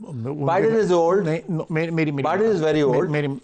Biden is old. Biden is very old.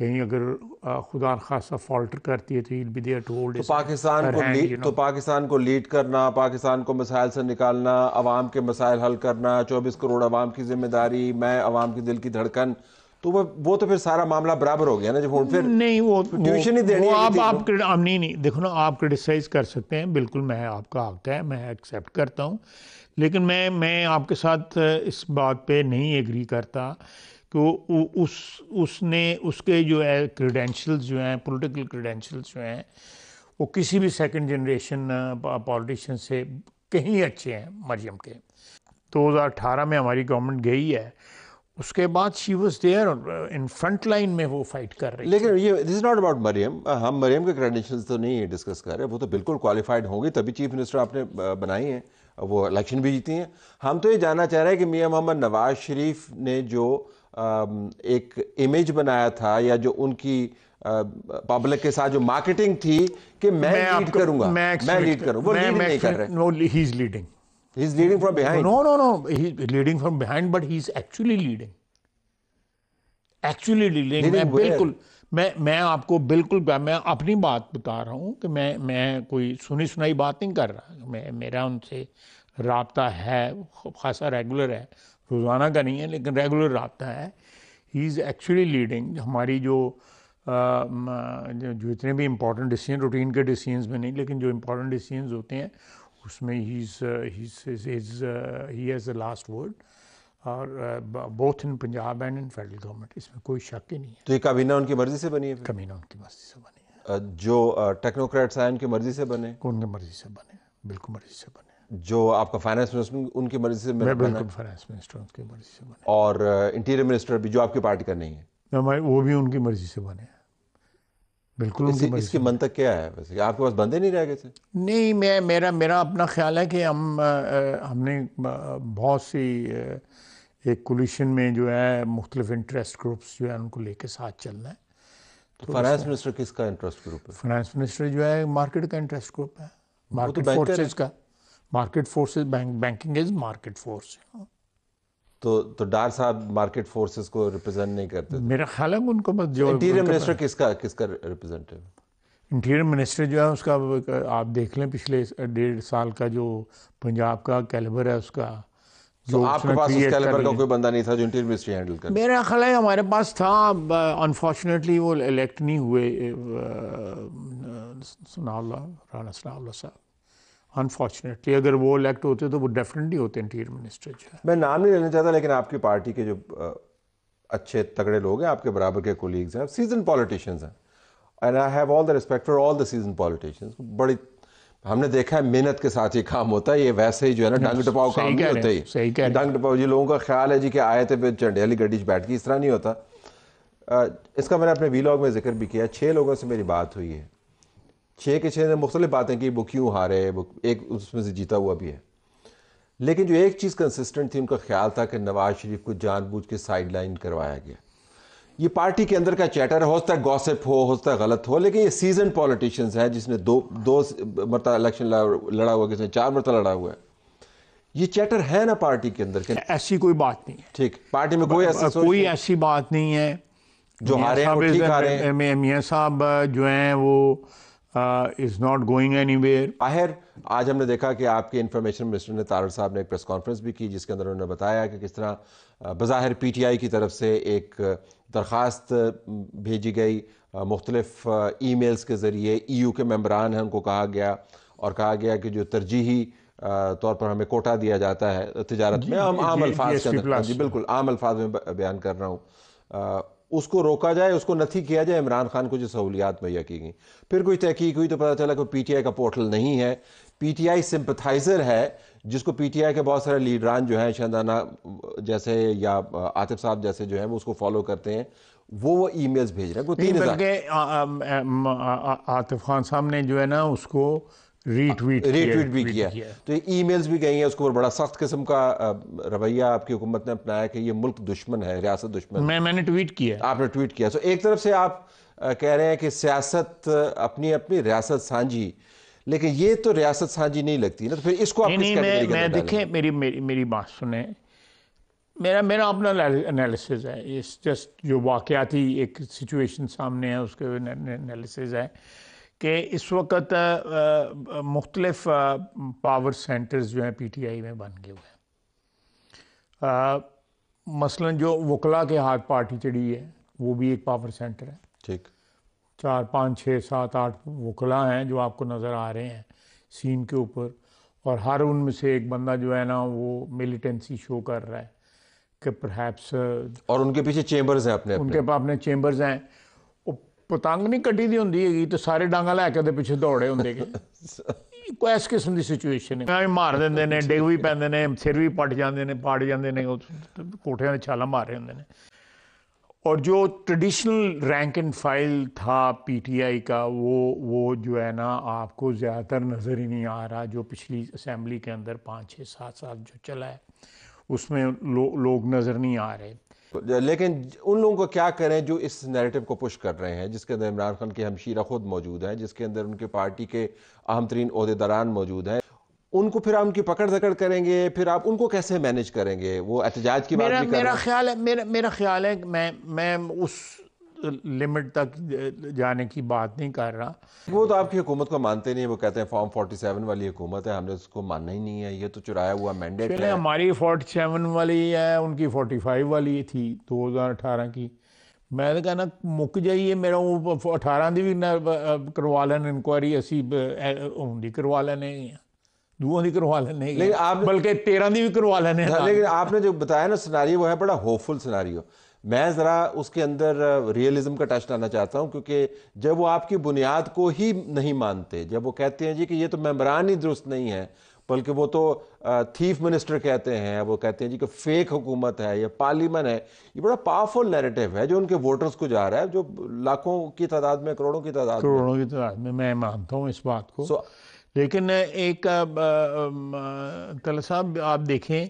کہیں اگر خدا خاصا فالٹر کرتی ہے تو he'll be there to hold his Pakistan کو hand, you know. تو پاکستان کو لیڈ کرنا، پاکستان کو مسائل سے نکالنا، عوام کے مسائل حل کرنا، 24 کروڑ عوام کی ذمہ داری، میں عوام کی دل کی دھڑکن، تو وہ تو پھر سارا معاملہ برابر ہو گیا نا. جب پھر نہیں وہ ٹیوشن ہی دینی ہے آپ نہیں دیکھو نا، آپ کرٹیسائز کر سکتے ہیں، بالکل میں آپ کا حق ہے، میں ایکسیپٹ کرتا ہوں، لیکن میں آپ کے ساتھ اس بات پہ نہیں ایگری کرتا کہ اس کے جو ہے کریڈینشلز جو ہیں، پولیٹیکل کریڈینشلز جو ہیں، وہ کسی بھی سیکنڈ جنریشن پولیٹیشین سے کہیں اچھے ہیں. مریم کے 2018 میں ہماری گورنمنٹ گئی ہے، اس کے بعد she was there in front line میں، وہ فائٹ کر رہی. لیکن یہ دس از ناٹ اباؤٹ مریم. ہم مریم کے کریڈینشلز تو نہیں ڈسکس کر رہے، وہ تو بالکل کوالیفائڈ ہوں گی تبھی چیف منسٹر آپ نے بنائی ہیں، وہ الیکشن بھی جیتی ہیں. ہم تو یہ جاننا چاہ رہے ہیں کہ میاں محمد نواز شریف نے جو ایک امیج بنایا تھا، یا جو ان کی پبلک کے ساتھ جو مارکیٹنگ تھی کہ میں لیڈ کروں گا، میں لیڈ کروں، وہ لیڈ نہیں کر رہے. He is leading. He's leading from behind. No. He's leading from behind, but he's actually leading. میں آپ کو بالکل میں اپنی بات بتا رہا ہوں کہ میں کوئی سنی سنائی بات نہیں کر رہا. میرا ان سے رابطہ ہے، خاصا ریگولر ہے، روزانہ کا نہیں ہے لیکن ریگولر رابطہ ہے. ہی از ایکچولی لیڈنگ. ہماری جو اتنے بھی امپورٹنٹ ڈیسیژن، روٹین کے ڈیسیژنز میں نہیں، لیکن جو امپورٹنٹ ڈیسیژنز ہوتے ہیں اس میں he has a last word, اور both in Punjab and in federal government, اس میں کوئی شک ہی نہیں ہے. تو یہ کابینہ ان کی مرضی سے بنی ہے؟ کابینہ ان کی مرضی سے بنی ہے. جو ٹیکنوکریٹس ہیں ان کی مرضی سے بنے؟ ان کی مرضی سے بنے، بالکل مرضی سے بنے. جو آپ کا فائنانس منسٹر ان کی مرضی سے بنے؟ بالکل فائنانس منسٹر ان کی مرضی سے بنے. اور انٹیریئر منسٹر بھی جو آپ کی پارٹی کا نہیں ہے؟ وہ بھی ان کی مرضی سے بنے، بالکل. اس کی منطق کیا ہے ویسے؟ آپ کے پاس بندے نہیں رہ گئے تھے؟ نہیں، میرا اپنا خیال ہے کہ ہم نے بہت سی ایک کولیشن میں جو ہے مختلف انٹرسٹ گروپس جو ہے ان کو لے کے ساتھ چلنا ہے. تو فائنانس منسٹر کس کا انٹرسٹ گروپ ہے؟ فائنانس منسٹر جو ہے مارکیٹ کا انٹرسٹ گروپ ہے، مارکیٹ فورسز کا. Market forces, banking is market force. تو ڈار صاحب مارکیٹ فورسز کو ریپرزینٹ نہیں کرتے؟ میرا خیال ہے ان کو بس جو انٹیریئر منسٹر کس کا ریپرزینٹیو؟ انٹیریئر منسٹر جو ہے اس کا آپ دیکھ لیں پچھلے 1.5 سال کا جو پنجاب کا کیلیبر ہے اس کا. تو آپ کے پاس اس کیلیبر کا کوئی بندہ نہیں تھا جو انٹیریئر منسٹری ہینڈل کرے؟ میرا خیال ہے ہمارے پاس تھا، انفارچونیٹلی وہ الیکٹ نہیں ہوئے، رانا ثناء اللہ صاحب. انفارچونیٹلی اگر وہ الیکٹ ہوتے تو وہ ڈیفینیٹلی ہوتے انٹیریئر منسٹر جو ہے. میں نام نہیں لینا چاہتا، لیکن آپ کی پارٹی کے جو اچھے تگڑے لوگ ہیں، آپ کے برابر کے کولیگز ہیں، سیزن پولیٹیشینز ہیں، and I have all the respect for all the season politicians. بڑی ہم نے دیکھا ہے محنت کے ساتھ یہ کام ہوتا ہے. یہ ویسے ہی جو ہے نا ڈنگ ٹپاؤ کام نہیں ہوتا ہی. صحیح کہہ رہے ہیں. ڈنگ ٹپاؤ جی لوگوں کا خیال ہے جی کہ آئے تھے پھر چنڈے والی گڈی بیٹھ گئی، اس طرح نہیں ہوتا. اس کا میں نے اپنے ویلاگ میں ذکر بھی کیا. 6 لوگوں سے میری بات ہوئی ہے، 6 کے 6 نے مختلف باتیں کی. وہ کیوں ہارے، ایک اس میں سے جیتا ہوا بھی ہے. لیکن جو ایک چیز کنسسٹنٹ تھی، ان کا خیال تھا کہ نواز شریف کو جان بوجھ کے سائڈ لائن کروایا گیا. یہ پارٹی کے اندر کا چیٹر ہو سکتا ہے، گوسپ ہو سکتا ہے غلط ہو، لیکن یہ سیزن پولیٹیشینز ہیں جس نے دو مرتبہ الیکشن لڑا ہوا، کس نے 4 مرتبہ لڑا ہوا ہے. یہ چیٹر ہے نا پارٹی کے اندر. ایسی کوئی بات نہیں ہے. ٹھیک، پارٹی میں کوئی ایسی بات نہیں ہے. جو ہارے ہیں وہ ٹھیک ہارے ہیں. میاں صاحب جو ہیں وہ is not going any where. باہر آج ہم نے دیکھا کہ آپ کے انفارمیشن منسٹر نے طارق صاحب نے ایک پریس کانفرنس بھی کی، جس کے اندر انہوں نے بتایا کہ کس طرح بظاہر پی ٹی آئی کی طرف سے ایک درخواست بھیجی گئی مختلف ای میلز کے ذریعے. ای یو کے ممبران ہیں، ان کو کہا گیا اور کہا گیا کہ جو ترجیحی طور پر ہمیں کوٹا دیا جاتا ہے تجارت میں، عام الفاظ کے اندر، جی بالکل عام الفاظ میں بیان کر رہا ہوں، اس کو روکا جائے، اس کو نتھی کیا جائے. عمران خان کو جو سہولیات مہیا کی گئیں. پھر کوئی تحقیق ہوئی تو پتہ چلا کہ پی ٹی آئی کا پورٹل نہیں ہے، پی ٹی آئی سمپتھائزر ہے، جس کو پی ٹی آئی کے بہت سارے لیڈران جو ہیں، شہدانہ جیسے یا عاطف صاحب جیسے جو ہیں، وہ اس کو فالو کرتے ہیں. وہ ای میلز بھیج رہے ہیں. کوئی 3000 بلکہ عاطف خان صاحب نے جو ہے نا اس کو ری ٹویٹ بھی کیا. تو یہ ای میلز بھی گئی ہیں. اس کو بڑا سخت قسم کا رویہ آپ کی حکومت نے اپنایا کہ یہ ملک دشمن ہے، ریاست دشمن. میں نے ٹویٹ کیا. آپ نے ٹویٹ کیا. تو ایک طرف سے آپ کہہ رہے ہیں کہ سیاست اپنی ریاست سانجھی، لیکن یہ تو ریاست سانجھی نہیں لگتی نا. تو پھر اس کو آپ کس کیٹیگری کے اندر ڈالیں؟ دیکھیں میری بات سنیں. میرا اپنا انالیسز ہے، اس جسٹ جو واقعاتی ایک سچویشن سامنے ہے اس کے انالیسز ہے کہ اس وقت مختلف پاور سینٹرز جو ہیں پی ٹی آئی میں بن گئے ہوئے ہیں. مثلا جو وکلا کے ہاتھ پارٹی چڑھی ہے وہ بھی ایک پاور سینٹر ہے. ٹھیک. 4 5 6 7 8 وکلا ہیں جو آپ کو نظر آ رہے ہیں سین کے اوپر، اور ہر ان میں سے ایک بندہ جو ہے نا وہ ملیٹنسی شو کر رہا ہے کہ پرہیپس، اور ان کے پیچھے چیمبرز ہیں اپنے ان کے پاس اپنے چیمبرز ہیں. وہ پتنگ نہیں کٹی دی ہوندی تو سارے ڈانگا لے کے پیچھے دوڑے ہوندے کہ کوئی اس قسم دی سچویشن ہے. مار دیندے نے، ڈگ بھی پیندے نے، سر بھی پٹ جاندے نے، پاڑ جاندے نے، کوٹھیاں دے چھالاں مارے ہوندے نے. اور جو ٹریڈیشنل رینک اینڈ فائل تھا پی ٹی آئی کا وہ جو ہے نا آپ کو زیادہ تر نظر ہی نہیں آ رہا. جو پچھلی اسمبلی کے اندر 5 6 7 سال جو چلا ہے اس میں لوگ نظر نہیں آ رہے. لیکن ان لوگوں کو کیا کریں جو اس نیریٹو کو پش کر رہے ہیں، جس کے اندر عمران خان کی ہمشیرہ خود موجود ہیں، جس کے اندر ان کے پارٹی کے اہم ترین عہدیداران موجود ہیں. ان کو پھر آپ ان کی پکڑ دکڑ کریں گے، پھر آپ ان کو کیسے مینیج کریں گے؟ وہ احتجاج کی بات بھی کر رہے ہیں. میرا خیال ہے کہ میں اس لمٹ تک جانے کی بات نہیں کر رہا. وہ تو آپ کی حکومت کو مانتے نہیں، وہ کہتے ہیں فارم 47 والی حکومت ہے، ہم نے اس کو ماننا ہی نہیں ہے، یہ تو چرایا ہوا مینڈیٹ ہے. ہماری 47 والی ہے، ان کی 45 والی تھی 2018 کی. میں تو کہنا مک جائیے، میرا وہ 18 دی بھی کروا لین انکوائری، اسی دی کروا لینے، دوہاں دی کروا لینے، بلکہ 13 دی بھی کروا لینے. لیکن آپ نے جو بتایا نا سناریو، وہ ہے بڑا ہوپ فل سناریو. میں ذرا اس کے اندر ریئلزم کا ٹچ لانا چاہتا ہوں، کیونکہ جب وہ آپ کی بنیاد کو ہی نہیں مانتے، جب وہ کہتے ہیں جی کہ یہ تو ممبران ہی درست نہیں ہے، بلکہ وہ تو تھیف منسٹر کہتے ہیں، وہ کہتے ہیں جی کہ فیک حکومت ہے، یہ پارلیمنٹ ہے. یہ بڑا پاورفل نیریٹو ہے جو ان کے ووٹرز کو جا رہا ہے، جو لاکھوں کی تعداد میں، کروڑوں کی تعداد میں میں مانتا ہوں اس بات کو. لیکن ایک طلعت صاحب آپ دیکھیں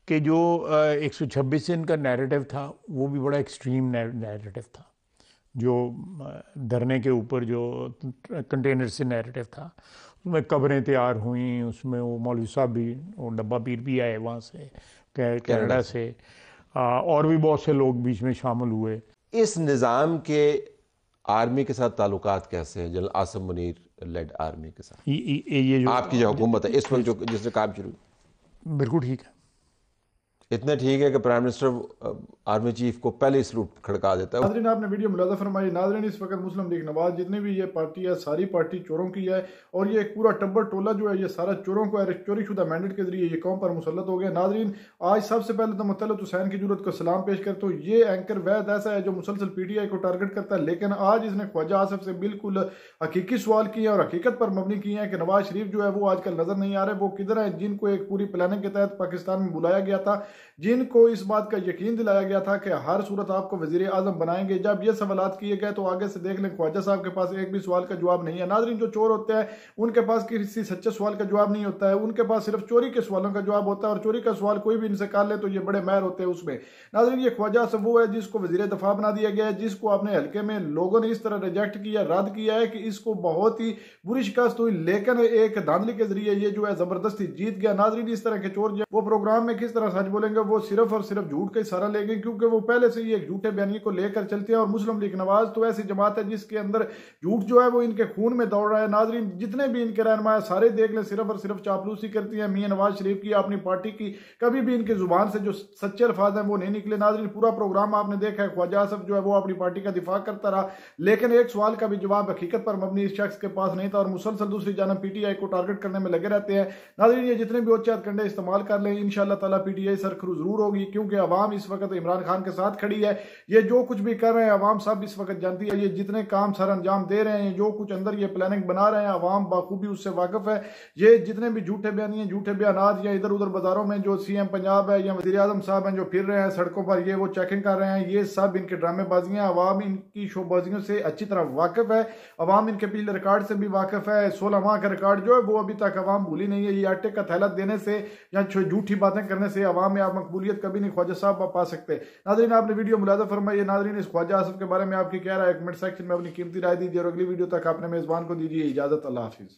کہ جو 126 دن کا نیریٹو تھا وہ بھی بڑا ایکسٹریم نیریٹو تھا. جو دھرنے کے اوپر جو کنٹینر سے نیریٹو تھا، اس میں قبریں تیار ہوئیں، اس میں وہ مولوی صاحب بھی، وہ ڈبہ پیر بھی آئے وہاں سے کینیڈا سے، اور بھی بہت سے لوگ بیچ میں شامل ہوئے. اس نظام کے آرمی کے ساتھ تعلقات کیسے ہیں؟ General Asim Munir lead army کے ساتھ یہ جو آپ کی جو حکومت ہے اس وقت جس سے کام شروع؟ بالکل ٹھیک ہے. اتنا ٹھیک ہے کہ پرائم منسٹر آرمی چیف کو پہلے ہی سلوٹ کھڑکا دیتا ہے. ناظرین آپ نے ویڈیو ملاحظہ فرمائی. ناظرین اس وقت مسلم لیگ نواز جتنے بھی یہ پارٹی ہے ساری پارٹی چوروں کی ہے، اور یہ ایک پورا ٹبر ٹولہ جو ہے یہ سارا چوروں کو چوری شدہ مینڈیٹ کے ذریعے یہ قوم پر مسلط ہو گیا. ناظرین آج سب سے پہلے تو مطلب حسین کی ضرورت کو سلام پیش کرتا ہوں. یہ اینکر وید ایسا ہے جو مسلسل پی ٹی آئی کو ٹارگٹ کرتا ہے، لیکن آج اس نے خواجہ آصف سے بالکل حقیقی سوال کیے اور حقیقت پر مبنی کیے ہیں کہ نواز شریف جو ہے وہ آج کل نظر نہیں آ رہے، وہ کدھر ہیں جن کو ایک پوری پلاننگ کے تحت پاکستان میں بلایا گیا تھا، جن کو اس بات کا یقین دلایا گیا تھا کہ ہر صورت آپ کو وزیر اعظم بنائیں گے. جب یہ سوالات کیے گئے تو آگے سے دیکھ لیں خواجہ صاحب کے پاس ایک بھی سوال کا جواب نہیں ہے. ناظرین جو چور ہوتے ہیں ان کے پاس کسی سچے سوال کا جواب نہیں ہوتا ہے، ان کے پاس صرف چوری کے سوالوں کا جواب ہوتا ہے، اور چوری کا سوال کوئی بھی ان سے کر لے تو یہ بڑے ماہر ہوتے ہیں اس میں. ناظرین یہ خواجہ صاحب وہ ہے جس کو وزیر دفاع بنا دیا گیا ہے، جس کو اپنے حلقے میں لوگوں نے اس طرح ریجیکٹ کیا، رد کیا ہے کہ اس کو بہت ہی بری شکست ہوئی، لیکن ایک دھاندلی کے ذریعے یہ جو ہے زبردستی جیت گیا. ناظرین اس طرح کے چور جو وہ پروگرام میں کس طرح سچ بولیں گے، وہ صرف اور صرف جھوٹ کا ہی سہارا لیں گے، کیونکہ وہ پہلے سے ہی ایک جھوٹے بیانیے کو لے کر چلتے ہیں. اور مسلم لیگ نواز تو ایسی جماعت ہے جس کے اندر جھوٹ جو ہے وہ ان کے خون میں دوڑ رہا ہے. ناظرین جتنے بھی ان کے رہنما سارے دیکھ لیں صرف اور صرف چاپلوسی کرتی ہیں میاں نواز شریف کی، اپنی پارٹی کی. کبھی بھی ان کی زبان سے جو سچے الفاظ ہیں وہ نہیں نکلے. ناظرین پورا پروگرام آپ نے دیکھا ہے، خواجہ آصف جو ہے وہ اپنی پارٹی کا دفاع کرتا رہا، لیکن ایک سوال کا بھی جواب حقیقت پر مبنی اس شخص کے پاس نہیں تھا، اور مسلسل دوسری جانب پی ٹی آئی کو ٹارگٹ کرنے میں لگے رہتے ہیں. ناظرین یہ جتنے بھی اوچھت کنڈے استعمال کر لیں انشاءاللہ تعالی پی ٹی آئی سرخرو ضرور ہوگی، کیونکہ عوام اس وقت عمران خان کے ساتھ کھڑی ہے. یہ جو کچھ بھی کر رہے ہیں عوام سب اس وقت جانتی ہے، یہ جتنے کام سر انجام دے رہے ہیں، جو کچھ اندر یہ پلاننگ بنا رہے ہیں عوام باخوبی اس سے واقف ہے. یہ جتنے بھی جھوٹے بیانیے، جھوٹے بیانات، یا ادھر ادھر بازاروں میں جو سی ایم پنجاب ہے یا وزیر اعظم صاحب ہیں جو پھر رہے ہیں سڑکوں پر، یہ وہ چیکنگ کر رہے ہیں، یہ سب ان کے ڈرامے بازیاں. عوام ان کی شو بازیوں سے اچھی طرح واقف ہے، عوام ان کے پچھلے ریکارڈ سے بھی واقف ہے. 16 ماہ کا ریکارڈ جو ہے وہ ابھی تک عوام بھولی نہیں ہے. یہ آٹے کا تھیلا دینے سے یا جھوٹی باتیں کرنے سے عوام میں آپ مقبولیت کبھی نہیں خواجہ صاحب پا سکتے. ناظرین آپ نے ویڈیو ملاحظہ فرمائی. ناظرین اس خواجہ آصف کے بارے میں آپ کی کیا رائے ہے؟ کمنٹ سیکشن میں اپنی قیمتی رائے دیجیے، اور اگلی ویڈیو تک اپنے میزبان کو دیجیے اجازت. اللہ حافظ.